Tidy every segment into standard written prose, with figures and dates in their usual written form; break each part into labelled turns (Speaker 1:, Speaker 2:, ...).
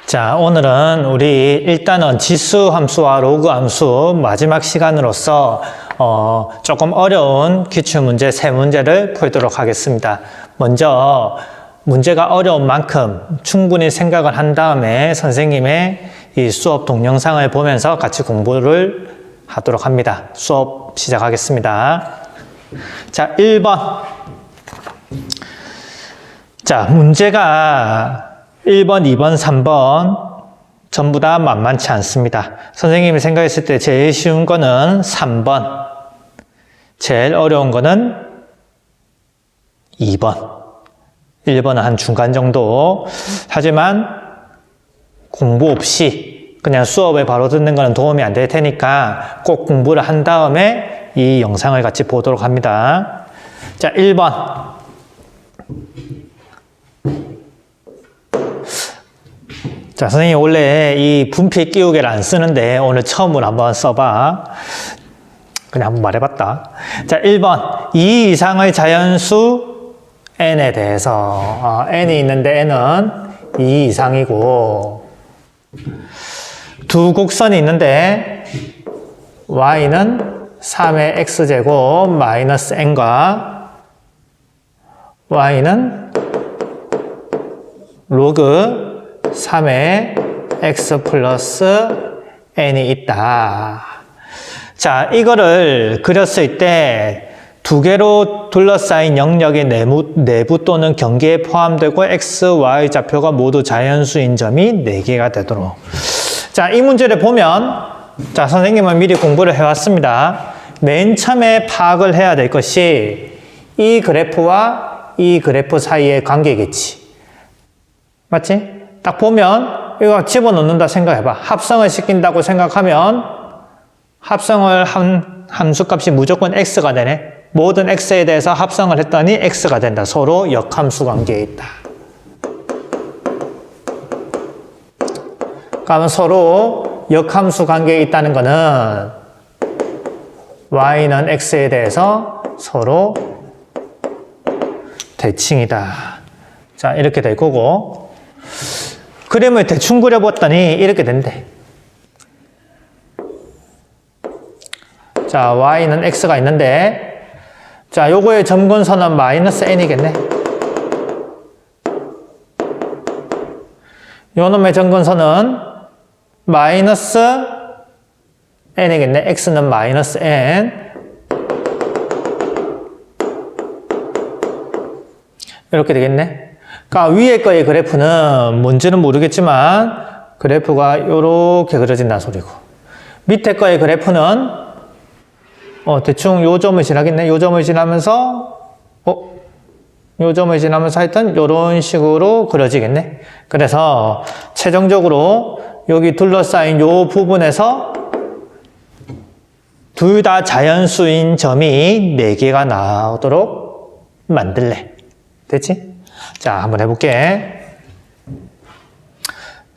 Speaker 1: 자, 오늘은 우리 일단은 지수 함수와 로그 함수 마지막 시간으로서 조금 어려운 기출문제 3문제를 풀도록 하겠습니다. 먼저 문제가 어려운 만큼 충분히 생각을 한 다음에 선생님의 이 수업 동영상을 보면서 같이 공부를 하도록 합니다. 수업 시작하겠습니다. 자, 1번. 자, 문제가 1번, 2번, 3번 전부 다 만만치 않습니다. 선생님이 생각했을 때 제일 쉬운 거는 3번, 제일 어려운 거는 2번, 1번은 한 중간 정도. 하지만 공부 없이 그냥 수업에 바로 듣는 거는 도움이 안 될 테니까 꼭 공부를 한 다음에 이 영상을 같이 보도록 합니다. 자, 1번. 자, 선생님 원래 이 분필 끼우개를 안 쓰는데 오늘 처음으로 한번 써봐. 그냥 한번 말해봤다. 자, 1번. 2 이상의 자연수 n에 대해서 n이 있는데 n은 2 이상이고 두 곡선이 있는데 y는 3의 x제곱 마이너스 n과 y는 로그 3의 x 플러스 n이 있다. 자, 이거를 그렸을 때 두 개로 둘러싸인 영역의 내부 또는 경계에 포함되고 x, y 좌표가 모두 자연수인 점이 4개가 되도록. 자, 이 문제를 보면, 자, 선생님은 미리 공부를 해왔습니다. 맨 처음에 파악을 해야 될 것이 이 그래프와 이 그래프 사이의 관계겠지. 맞지? 딱 보면 이거 집어넣는다 생각해봐. 합성을 시킨다고 생각하면 합성을 한 함수값이 무조건 x가 되네. 모든 x에 대해서 합성을 했더니 x가 된다. 서로 역함수 관계에 있다. 그러면 서로 역함수 관계에 있다는 거는 y는 x에 대해서 서로 대칭이다. 자, 이렇게 될 거고 그림을 대충 그려봤더니 이렇게 된대. 자, y는 x가 있는데 자, 요거의 점근선은 마이너스 n이겠네. 요 놈의 점근선은 마이너스 n이겠네. x는 마이너스 n. 이렇게 되겠네. 그러니까 위에 거의 그래프는 뭔지는 모르겠지만 그래프가 이렇게 그려진다는 소리고 밑에 거의 그래프는 대충 요 점을 지나겠네. 요 점을 지나면서 요 점을 지나면서 하여튼 요런 식으로 그려지겠네. 그래서 최종적으로 여기 둘러싸인 요 부분에서 둘 다 자연수인 점이 4개가 나오도록 만들래. 됐지? 자, 한번 해볼게.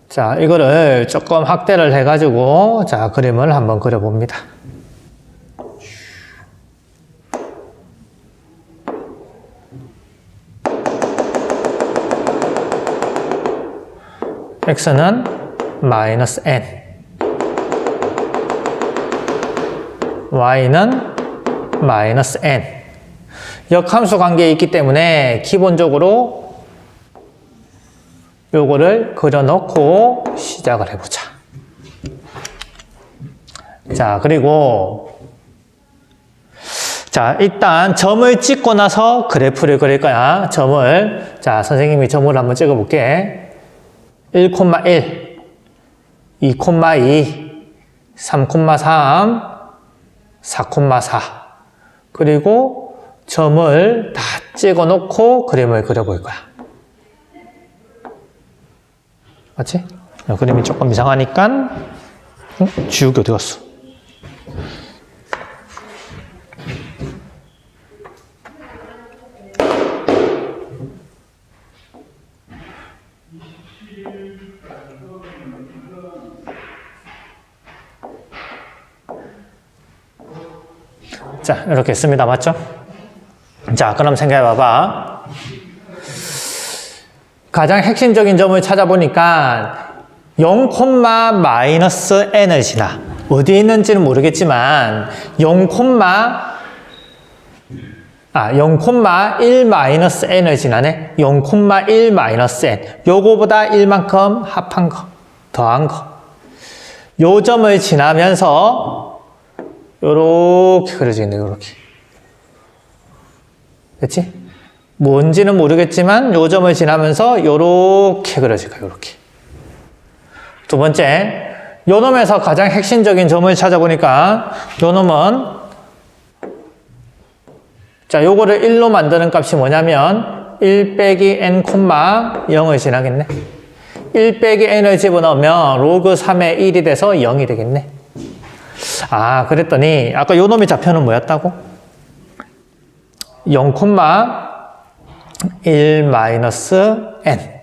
Speaker 1: 자, 이거를 조금 확대를 해가지고, 자, 그림을 한번 그려봅니다. x는 마이너스 n, y는 마이너스 n. 역함수 관계에 있기 때문에 기본적으로 요거를 그려놓고 시작을 해보자. 자, 그리고 자, 일단 점을 찍고 나서 그래프를 그릴 거야. 점을. 자, 선생님이 점을 한번 찍어볼게. 1,1, 2,2, 3,3, 4,4. 그리고 점을 다 찍어 놓고 그림을 그려볼 거야. 맞지? 그림이 조금 이상하니까 지우개 어디 갔어? 자, 이렇게 했습니다. 맞죠? 자, 그럼 생각해 봐봐. 가장 핵심적인 점을 찾아보니까 0, 마이너스 n을 지나. 어디에 있는지는 모르겠지만 0, 0,1 마이너스 n을 지나네. 0,1 마이너스 n. 요거보다 1만큼 합한 거, 더한 거. 요 점을 지나면서 요렇게 그려지겠네, 요렇게. 됐지? 뭔지는 모르겠지만 요 점을 지나면서 요렇게 그려질 거야, 요렇게. 두 번째, 요 놈에서 가장 핵심적인 점을 찾아보니까 요 놈은 자, 요거를 1로 만드는 값이 뭐냐면 1 빼기 n, 0을 지나겠네. 1 빼기 n을 집어넣으면 로그 3의 1이 돼서 0이 되겠네. 아, 그랬더니 아까 요 놈의 좌표는 뭐였다고? 0, 1 마이너스 n.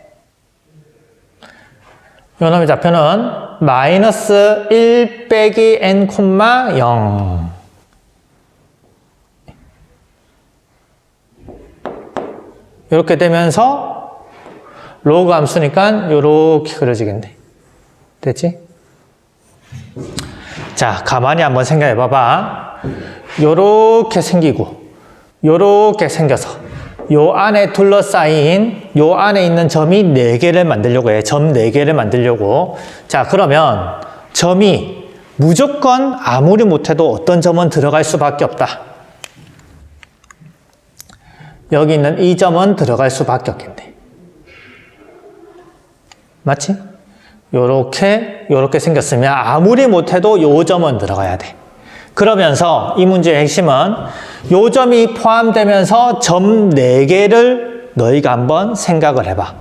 Speaker 1: 요 놈의 좌표는 마이너스 1 빼기 n, 0. 이렇게 되면서 로그 함수니까 이렇게 그려지겠네. 됐지? 자, 가만히 한번 생각해 봐봐. 요렇게 생기고 요렇게 생겨서 요 안에 둘러싸인 요 안에 있는 점이 4개를 만들려고 해. 점 4개를 만들려고. 자, 그러면 점이 무조건 아무리 못해도 어떤 점은 들어갈 수밖에 없다. 여기 있는 이 점은 들어갈 수밖에 없겠네. 맞지? 요렇게 생겼으면 아무리 못해도 요 점은 들어가야 돼. 그러면서 이 문제의 핵심은 요 점이 포함되면서 점 4개를 너희가 한번 생각을 해봐.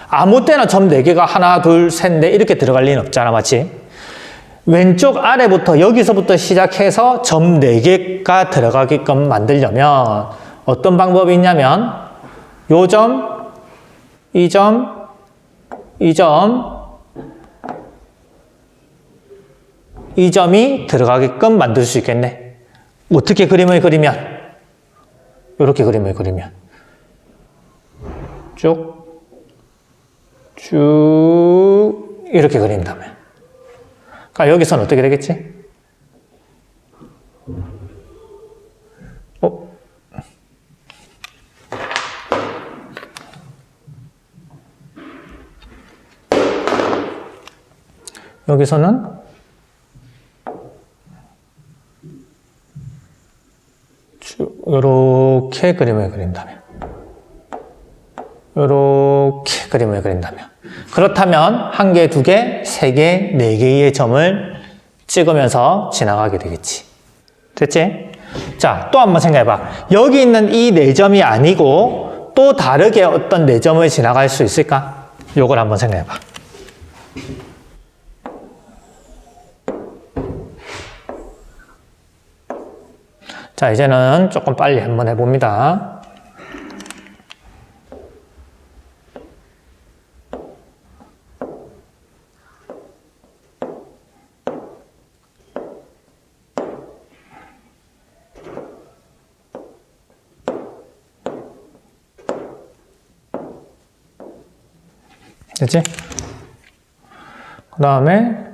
Speaker 1: 아무 때나 점 4개가 하나, 둘, 셋, 넷 이렇게 들어갈 리는 없잖아. 맞지? 왼쪽 아래부터 여기서부터 시작해서 점 4개가 들어가게끔 만들려면 어떤 방법이 있냐면 요 점, 이 점, 이 점, 이 점이 들어가게끔 만들 수 있겠네. 어떻게 그림을 그리면? 이렇게 그림을 그리면 쭉 이렇게 그린다면 그러니까 여기서는 어떻게 되겠지? 여기서는 요렇게 그림을 그린다면 요렇게 그림을 그린다면 그렇다면 1개, 2개, 3개, 4개의 점을 찍으면서 지나가게 되겠지. 됐지? 자, 또 한번 생각해봐. 여기 있는 이 4점이 아니고 또 다르게 어떤 4점을 지나갈 수 있을까? 요걸 한번 생각해봐. 자, 이제는 조금 빨리 한번 해봅니다. 됐지? 그 다음에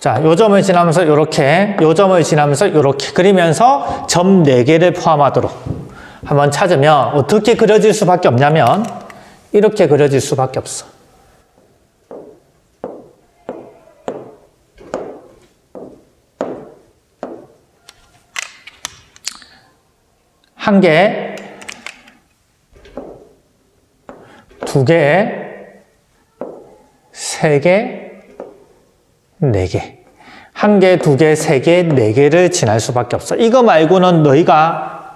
Speaker 1: 자, 요 점을 지나면서 요렇게, 요 점을 지나면서 요렇게 그리면서 점 4개를 포함하도록 한번 찾으면 어떻게 그려질 수밖에 없냐면 이렇게 그려질 수밖에 없어. 한 개, 2개, 3개, 4개. 1개, 2개, 3개, 4개를 지날 수밖에 없어. 이거 말고는 너희가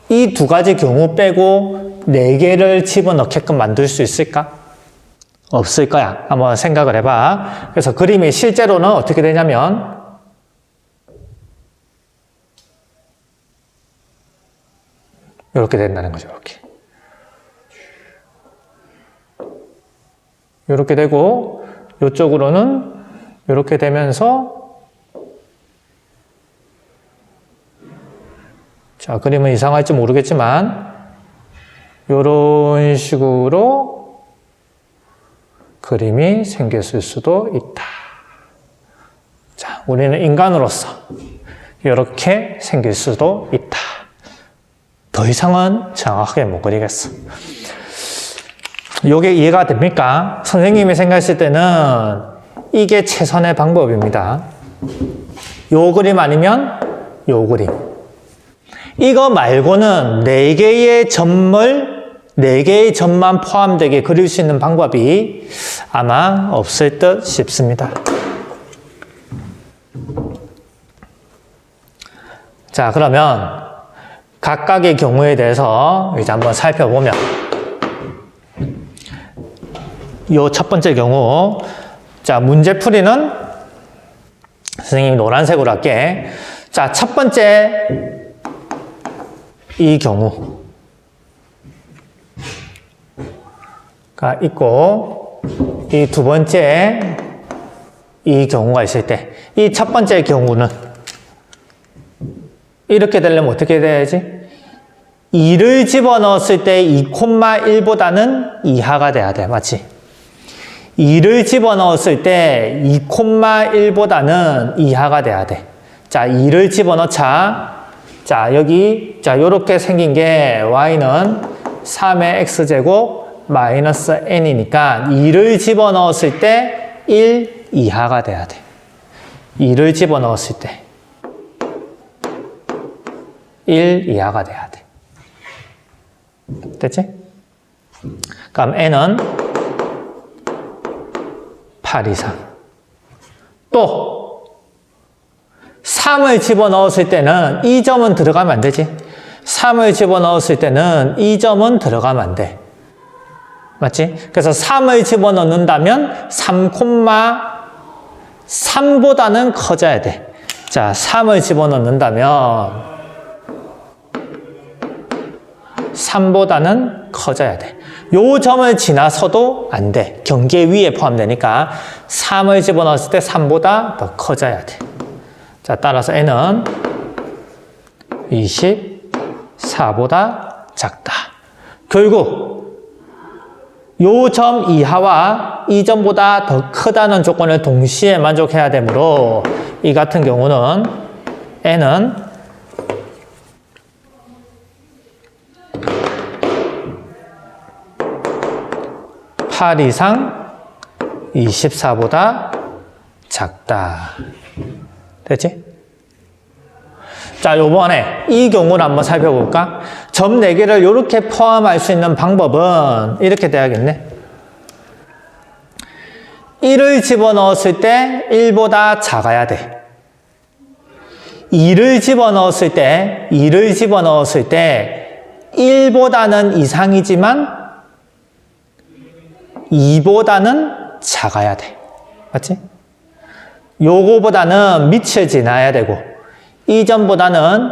Speaker 1: 이 2가지 경우 빼고 4개를 집어넣게끔 만들 수 있을까? 없을 거야. 한번 생각을 해봐. 그래서 그림이 실제로는 어떻게 되냐면 이렇게 된다는 거죠. 이렇게. 이렇게 되고 이쪽으로는 이렇게 되면서 자, 그림은 이상할지 모르겠지만 이런 식으로 그림이 생겼을 수도 있다. 자, 우리는 인간으로서 이렇게 생길 수도 있다. 더 이상은 정확하게 못 그리겠어. 이게 이해가 됩니까? 선생님이 생각했을 때는 이게 최선의 방법입니다. 요 그림 아니면 요 그림. 이거 말고는 4개의 점만 포함되게 그릴 수 있는 방법이 아마 없을 듯 싶습니다. 자, 그러면 각각의 경우에 대해서 이제 한번 살펴보면 요 첫 번째 경우, 자, 문제풀이는 선생님이 노란색으로 할게. 자, 첫 번째 이 경우가 있고, 이 두 번째 이 경우가 있을 때, 이 첫 번째 경우는 이렇게 되려면 어떻게 돼야지? 2를 집어넣었을 때 2,1보다는 이하가 돼야 돼. 맞지? 2를 집어넣었을 때 2,1보다는 이하가 돼야 돼. 자, 2를 집어넣자. 자, 여기, 자, 요렇게 생긴 게 y는 3의 x제곱 마이너스 n이니까 2를 집어넣었을 때 1 이하가 돼야 돼. 2를 집어넣었을 때 1 이하가 돼야 돼. 됐지? 그럼 n은 8 이상. 또 3을 집어넣었을 때는 이 점은 들어가면 안 되지. 3을 집어넣었을 때는 이 점은 들어가면 안 돼. 맞지? 그래서 3을 집어넣는다면 3,3보다는 커져야 돼. 자, 3을 집어넣는다면 3보다는 커져야 돼. 요 점을 지나서도 안 돼. 경계 위에 포함되니까 3을 집어넣었을 때 3보다 더 커져야 돼. 자, 따라서 n은 24보다 작다. 결국 요 점 이하와 이 점보다 더 크다는 조건을 동시에 만족해야 되므로 이 같은 경우는 n은 8 이상 24보다 작다. 됐지? 자, 요번에 이 경우를 한번 살펴볼까? 점 4개를 이렇게 포함할 수 있는 방법은 이렇게 돼야겠네. 1을 집어넣었을 때 1보다 작아야 돼. 2를 집어넣었을 때 1보다는 이상이지만 2보다는 작아야 돼. 맞지? 요거보다는 밑을 지나야 되고, 이 점보다는,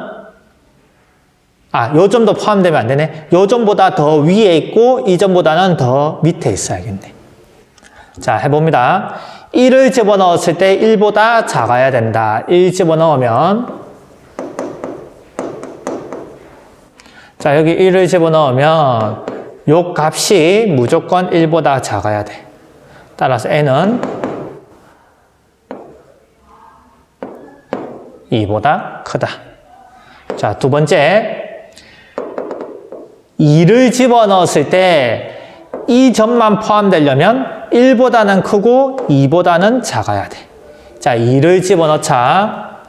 Speaker 1: 요 점도 포함되면 안 되네. 요 점보다 더 위에 있고, 이 점보다는 더 밑에 있어야겠네. 자, 해봅니다. 1을 집어넣었을 때 1보다 작아야 된다. 1 집어넣으면, 자, 여기 1을 집어넣으면, 요 값이 무조건 1보다 작아야 돼. 따라서 n은 2보다 크다. 자, 두 번째. 2를 집어넣었을 때 이 점만 포함되려면 1보다는 크고 2보다는 작아야 돼. 자, 2를 집어넣자.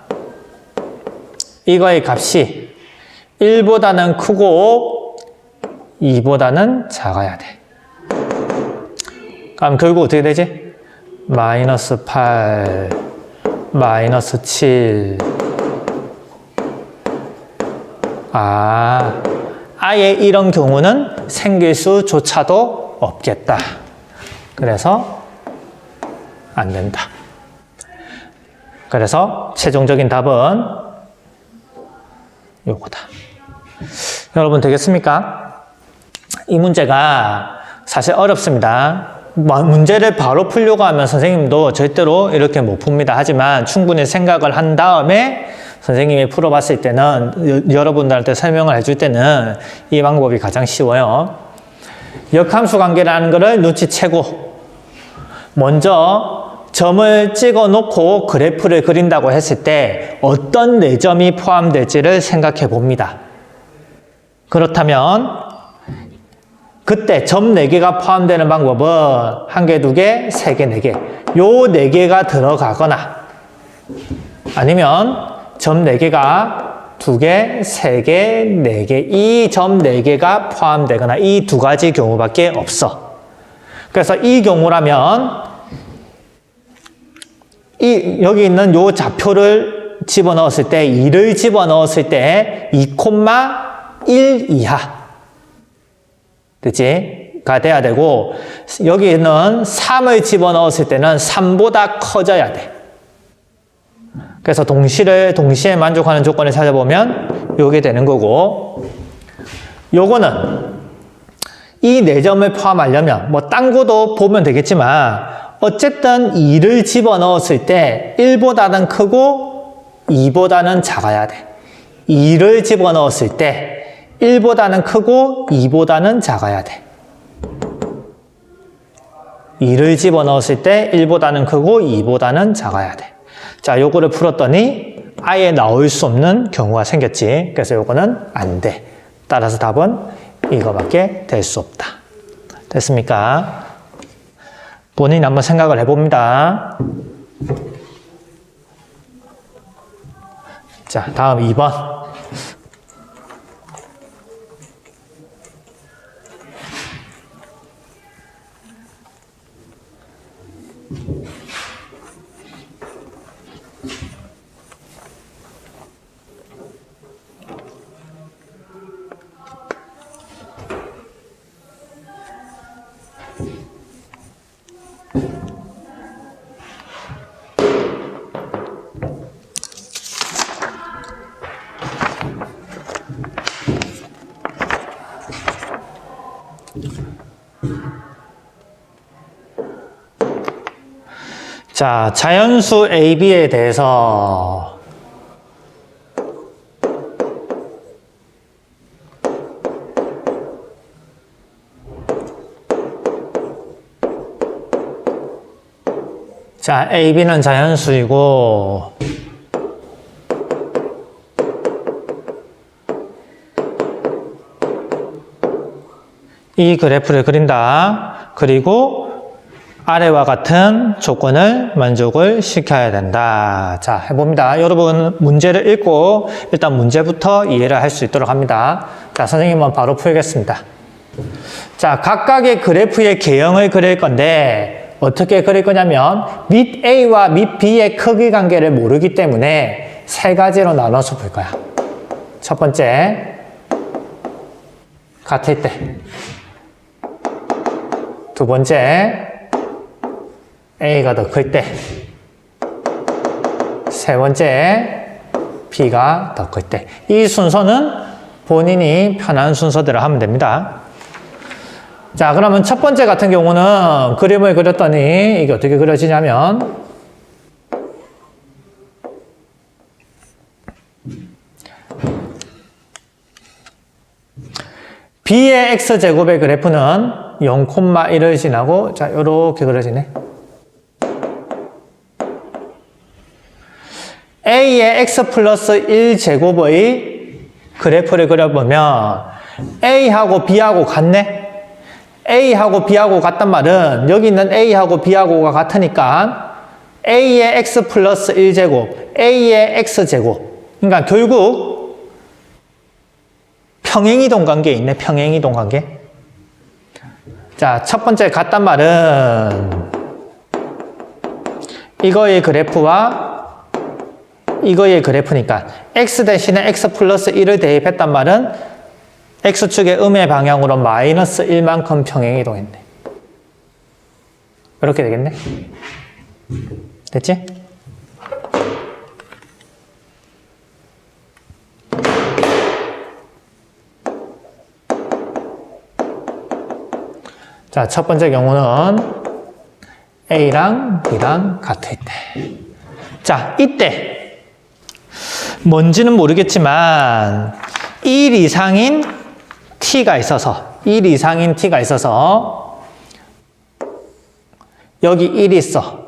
Speaker 1: 이거의 값이 1보다는 크고 2보다는 작아야 돼. 그럼 결국 어떻게 되지? 마이너스 8, 마이너스 7. 아예 이런 경우는 생길 수조차도 없겠다. 그래서 안 된다. 그래서 최종적인 답은 요거다. 여러분 되겠습니까? 이 문제가 사실 어렵습니다. 문제를 바로 풀려고 하면 선생님도 절대로 이렇게 못 풉니다. 하지만 충분히 생각을 한 다음에 선생님이 풀어봤을 때는 여러분들한테 설명을 해줄 때는 이 방법이 가장 쉬워요. 역함수 관계라는 것을 눈치채고 먼저 점을 찍어 놓고 그래프를 그린다고 했을 때 어떤 4점이 포함될지를 생각해 봅니다. 그렇다면 그때 점 4개가 포함되는 방법은 1개, 2개, 3개, 4개 요 4개가 들어가거나 아니면 점 4개가 2개, 3개, 4개 이 점 4개가 포함되거나 이 2가지 경우밖에 없어. 그래서 이 경우라면 여기 있는 요 좌표를 집어넣었을 때 2를 집어넣었을 때 2,1 이하 그치? 가 돼야 되고 여기는 3을 집어넣었을 때는 3보다 커져야 돼. 그래서 동시에 만족하는 조건을 찾아보면 요게 되는 거고 요거는 이 4점을 포함하려면 뭐 딴 거도 보면 되겠지만 어쨌든 2를 집어넣었을 때 1보다는 크고 2보다는 작아야 돼. 2를 집어넣었을 때 1보다는 크고 2보다는 작아야 돼. 2를 집어넣었을 때 1보다는 크고 2보다는 작아야 돼. 자, 요거를 풀었더니 아예 나올 수 없는 경우가 생겼지. 그래서 요거는 안 돼. 따라서 답은 이거밖에 될 수 없다. 됐습니까? 본인 한번 생각을 해봅니다. 자, 다음 2번. 자, 자연수 AB에 대해서 자, AB는 자연수이고 이 그래프를 그린다. 그리고 아래와 같은 조건을 만족을 시켜야 된다. 자, 해봅니다. 여러분 문제를 읽고 일단 문제부터 이해를 할 수 있도록 합니다. 자, 선생님은 바로 풀겠습니다. 자, 각각의 그래프의 개형을 그릴 건데 어떻게 그릴 거냐면 밑 A와 밑 B의 크기 관계를 모르기 때문에 3가지로 나눠서 볼 거야. 첫 번째, 같을 때. 두 번째, A가 더 클 때. 세 번째, B가 더 클 때. 이 순서는 본인이 편한 순서대로 하면 됩니다. 자, 그러면 첫 번째 같은 경우는 그림을 그렸더니 이게 어떻게 그려지냐면 B의 X제곱의 그래프는 0,1을 지나고 자, 요렇게 그려지네. A의 X 플러스 1제곱의 그래프를 그려보면 A하고 B하고 같네? A하고 B하고 같단 말은 여기 있는 A하고 B하고가 같으니까 A의 X 플러스 1제곱, A의 X제곱. 그러니까 결국 평행이동 관계에 있네, 평행이동 관계. 자, 첫 번째 같단 말은 이거의 그래프와 이거의 그래프니까 x 대신에 x 플러스 1을 대입했단 말은 x축의 음의 방향으로 마이너스 1만큼 평행이동했네. 이렇게 되겠네. 됐지? 자, 첫 번째 경우는 A랑 B랑 같을 때. 자, 이때 뭔지는 모르겠지만 1 이상인 t가 있어서 여기 1이 있어.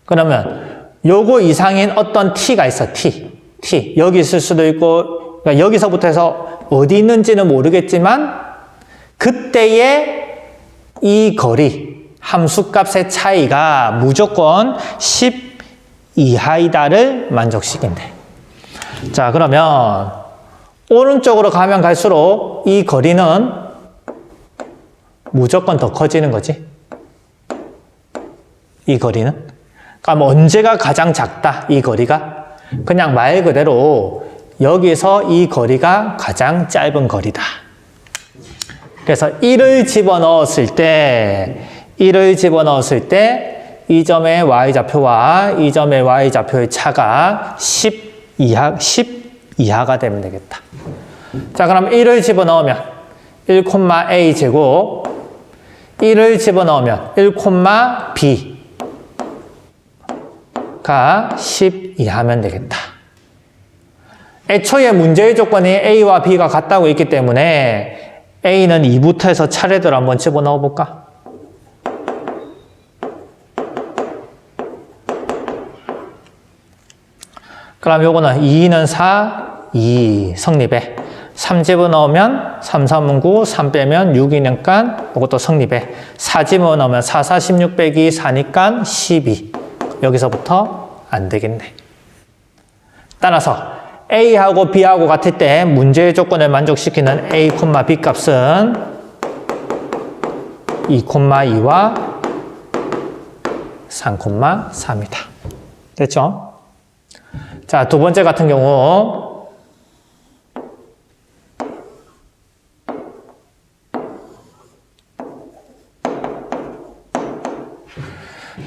Speaker 1: 그러면 요거 이상인 어떤 t가 있어. t. 여기 있을 수도 있고, 그러니까 여기서부터 해서 어디 있는지는 모르겠지만 그때의 이 거리, 함수값의 차이가 무조건 10 이하이다를 만족시킨대. 자, 그러면 오른쪽으로 가면 갈수록 이 거리는 무조건 더 커지는 거지. 이 거리는. 그럼 언제가 가장 작다, 이 거리가? 그냥 말 그대로 여기서 이 거리가 가장 짧은 거리다. 그래서 1을 집어넣었을 때 이 점의 y좌표와 이 점의 y좌표의 차가 10 이하가 되면 되겠다. 자, 그럼 1을 집어넣으면 1,a 제곱, 1을 집어넣으면 1,b가 10 이하면 되겠다. 애초에 문제의 조건이 a와 b가 같다고 있기 때문에 a는 2부터 해서 차례대로 한번 집어넣어 볼까? 그럼 요거는 2는 4, 2 성립해. 3 집어넣으면 3, 3은 9, 3 빼면 6이니까 이것도 성립해. 4 집어넣으면 4, 4, 16 빼기 4니까 12. 여기서부터 안 되겠네. 따라서 A하고 B하고 같을 때 문제의 조건을 만족시키는 A, B 값은 2,2와 3,3이다. 됐죠? 자, 두 번째 같은 경우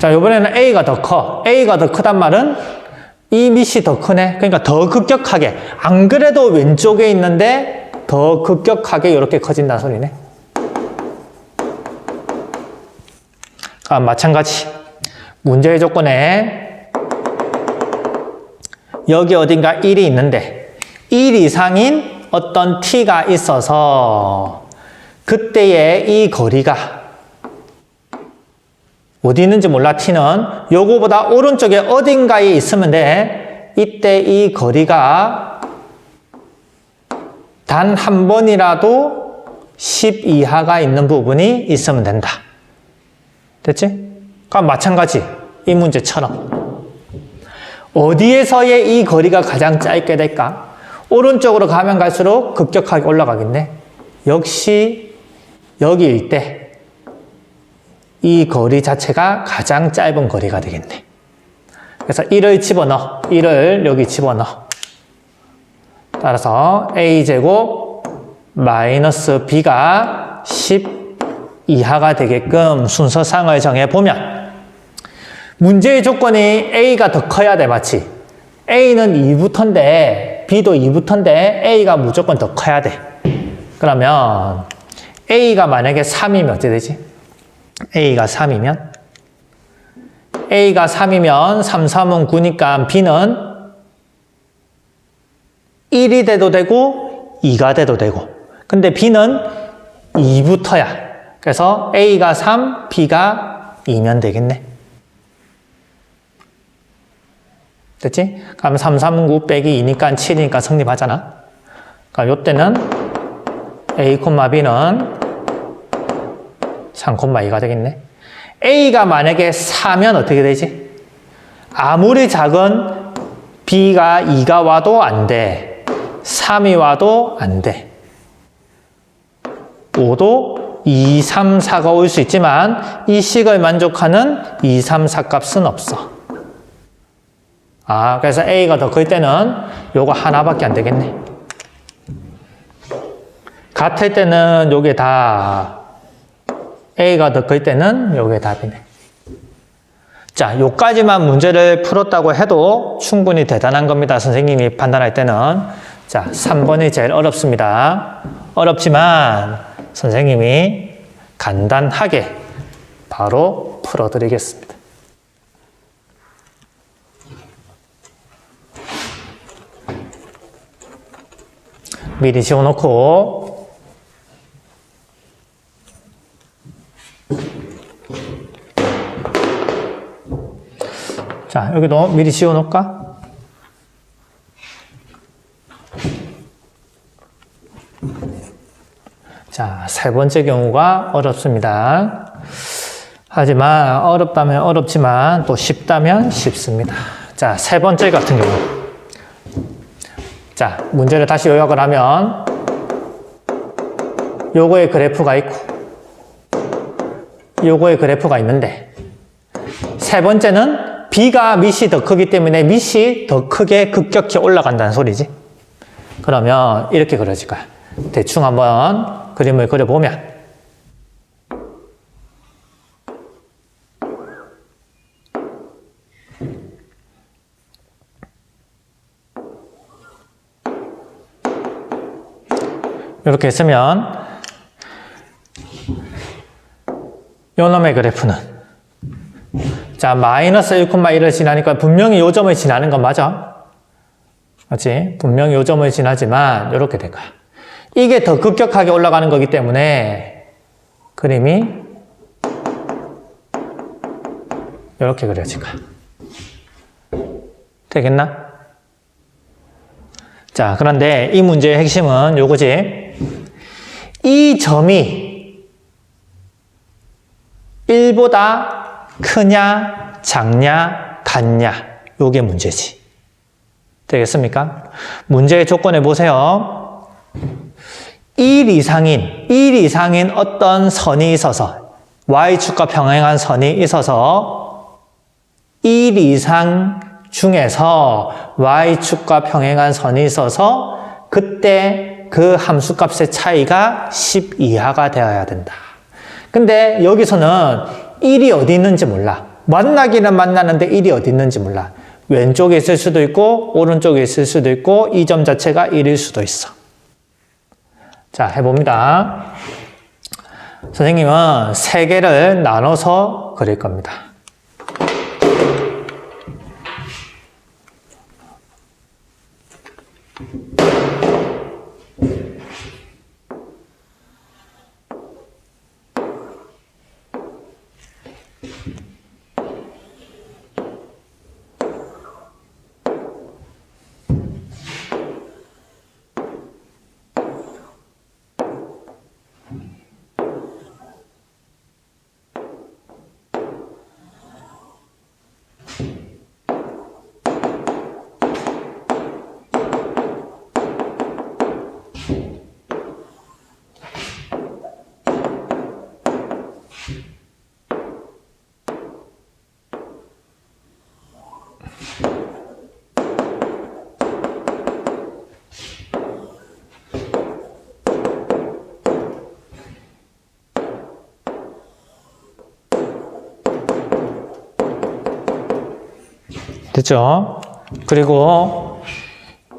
Speaker 1: 자, 이번에는 A가 더 커. A가 더 크단 말은 이 밑이 더 크네. 그러니까 더 급격하게. 안 그래도 왼쪽에 있는데 더 급격하게 이렇게 커진다는 소리네. 아, 마찬가지. 문제의 조건에 여기 어딘가 1이 있는데 1 이상인 어떤 t가 있어서 그때의 이 거리가 어디 있는지 몰라. t는 요거보다 오른쪽에 어딘가에 있으면 돼. 이때 이 거리가 단 한 번이라도 10 이하가 있는 부분이 있으면 된다. 됐지? 그럼 마찬가지 이 문제처럼 어디에서의 이 거리가 가장 짧게 될까? 오른쪽으로 가면 갈수록 급격하게 올라가겠네. 역시 여기일 때 이 거리 자체가 가장 짧은 거리가 되겠네. 그래서 1을 집어넣어. 1을 여기 집어넣어. 따라서 a제곱 마이너스 b가 10 이하가 되게끔 순서상을 정해보면 문제의 조건이 a가 더 커야 돼. 맞지? a는 2부터인데 b도 2부터인데 a가 무조건 더 커야 돼. 그러면 a가 만약에 3이면 어떻게 되지? a가 3이면 3, 3은 9니까 b는 1이 돼도 되고 2가 돼도 되고 근데 b는 2부터야. 그래서 a가 3, b가 2면 되겠네. 됐지? 그럼 3, 3은 9 빼기 2니까 7이니까 성립하잖아. 그럼 요때는 a, b는 3,2가 되겠네. A가 만약에 4면 어떻게 되지? 아무리 작은 B가 2가 와도 안 돼. 3이 와도 안 돼. 5도 2, 3, 4가 올 수 있지만 이 식을 만족하는 2, 3, 4 값은 없어. 아, 그래서 A가 더 클 때는 요거 하나밖에 안 되겠네. 같을 때는 요게 다 A가 더 클 때는 요게 답이네. 자, 요까지만 문제를 풀었다고 해도 충분히 대단한 겁니다. 선생님이 판단할 때는. 자, 3번이 제일 어렵습니다. 어렵지만 선생님이 간단하게 바로 풀어드리겠습니다. 미리 지워놓고, 자, 여기도 미리 지워놓을까? 자, 세 번째 경우가 어렵습니다. 하지만 어렵다면 어렵지만 또 쉽다면 쉽습니다. 자, 세 번째 같은 경우. 자, 문제를 다시 요약을 하면 요거의 그래프가 있고 요거의 그래프가 있는데 세 번째는 B가 밑이 더 크기 때문에 밑이 더 크게 급격히 올라간다는 소리지. 그러면 이렇게 그려질 거야. 대충 한번 그림을 그려보면 이렇게 했으면 요놈의 그래프는 자 마이너스 1,1을 지나니까 분명히 요 점을 지나는 건 맞아. 맞지? 분명히 요 점을 지나지만 이렇게 될 거야. 이게 더 급격하게 올라가는 거기 때문에 그림이 이렇게 그려질 거야. 되겠나? 자, 그런데 이 문제의 핵심은 요거지. 이 점이 1보다 크냐, 작냐, 같냐. 요게 문제지. 되겠습니까? 문제의 조건에 보세요. 1 이상인 어떤 선이 있어서 y축과 평행한 선이 있어서 1 이상 중에서 y축과 평행한 선이 있어서 그때 그 함수값의 차이가 10 이하가 되어야 된다. 근데 여기서는 1이 어디 있는지 몰라. 만나기는 만나는데 1이 어디 있는지 몰라. 왼쪽에 있을 수도 있고 오른쪽에 있을 수도 있고 이 점 자체가 1일 수도 있어. 자, 해봅니다. 선생님은 3개를 나눠서 그릴 겁니다. 됐죠? 그리고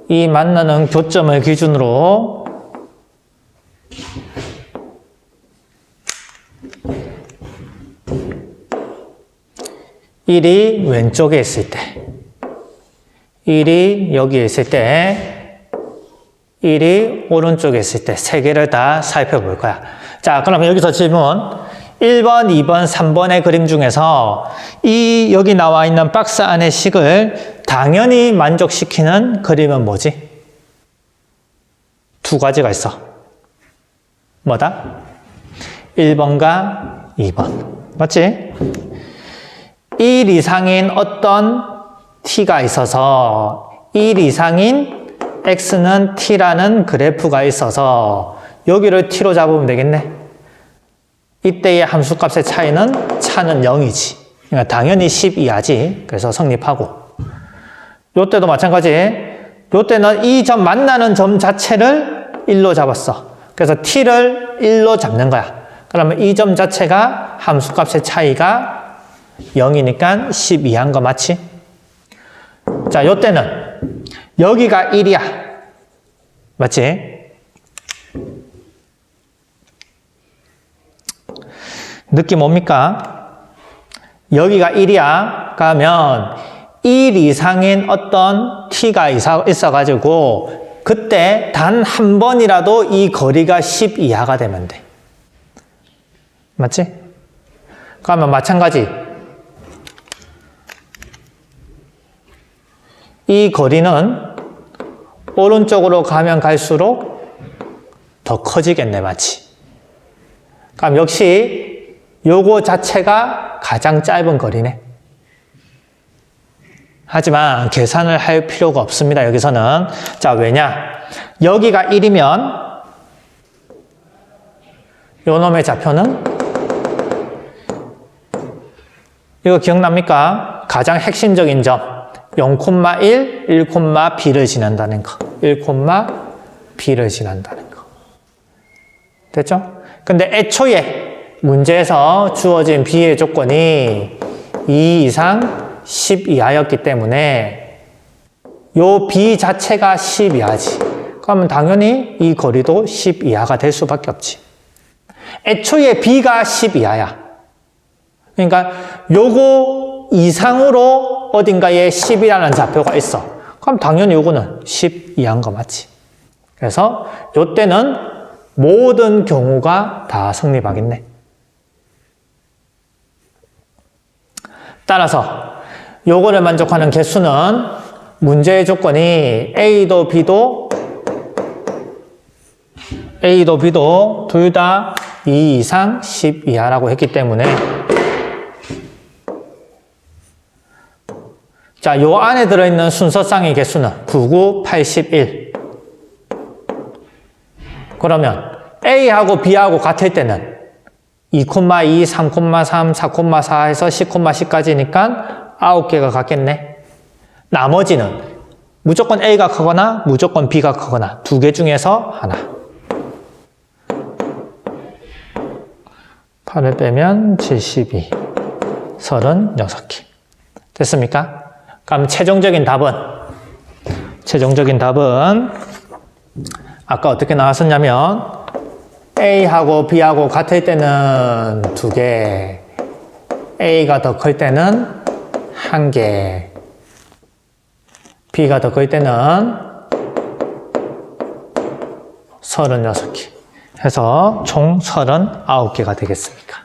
Speaker 1: 이 만나는 교점을 기준으로 일이 왼쪽에 있을 때 1이 여기에 있을 때 1이 오른쪽에 있을 때 3개를 다 살펴볼 거야. 자, 그러면 여기서 질문 1번, 2번, 3번의 그림 중에서 이 여기 나와 있는 박스 안의 식을 당연히 만족시키는 그림은 뭐지? 2가지가 있어. 뭐다? 1번과 2번. 맞지? 1 이상인 어떤 t가 있어서 1 이상인 x는 t라는 그래프가 있어서 여기를 t로 잡으면 되겠네. 이때의 함수값의 차는 0이지. 그러니까 당연히 10 이하지. 그래서 성립하고. 요때도 마찬가지. 요때는 이 점 만나는 점 자체를 1로 잡았어. 그래서 t를 1로 잡는 거야. 그러면 이 점 자체가 함수값의 차이가 0이니까 10 이하인 거 맞지? 자, 요때는 여기가 1이야. 맞지? 느낌 옵니까? 여기가 1이야. 그러면 1 이상인 어떤 t가 있어가지고 그때 단 한 번이라도 이 거리가 10 이하가 되면 돼. 맞지? 그러면 마찬가지. 이 거리는 오른쪽으로 가면 갈수록 더 커지겠네, 맞지? 그럼 역시 요거 자체가 가장 짧은 거리네. 하지만 계산을 할 필요가 없습니다, 여기서는. 자, 왜냐? 여기가 1이면 요 놈의 좌표는 이거 기억납니까? 가장 핵심적인 점 0,1, 1,b를 지난다는 거. 1,b를 지난다는 거. 됐죠? 근데 애초에 문제에서 주어진 b의 조건이 2 이상 10 이하였기 때문에 요 b 자체가 10 이하지. 그러면 당연히 이 거리도 10 이하가 될 수밖에 없지. 애초에 b가 10 이하야. 그러니까 요거 이상으로 어딘가에 10이라는 좌표가 있어. 그럼 당연히 요거는 10 이하인 거 맞지. 그래서 요때는 모든 경우가 다 성립하겠네. 따라서 요거를 만족하는 개수는 문제의 조건이 A도 B도 둘 다 2 이상 10 이하라고 했기 때문에 자, 요 안에 들어있는 순서쌍의 개수는 99, 81. 그러면 A하고 B하고 같을 때는 2,2, 3,3, 4,4 해서 10,10까지니까 9개가 같겠네. 나머지는 무조건 A가 크거나 무조건 B가 크거나 두 개 중에서 하나. 8을 빼면 72, 36개. 됐습니까? 그럼 최종적인 답은 아까 어떻게 나왔었냐면 A하고 B하고 같을 때는 2개, A가 더 클 때는 1개, B가 더 클 때는 36개 해서 총 39개가 되겠습니까?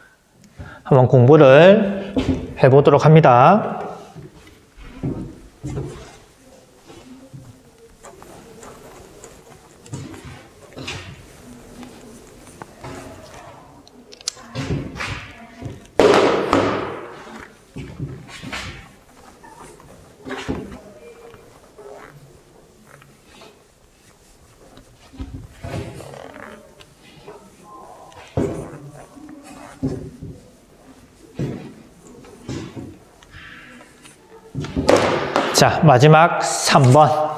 Speaker 1: 한번 공부를 해보도록 합니다. 자, 마지막 3번.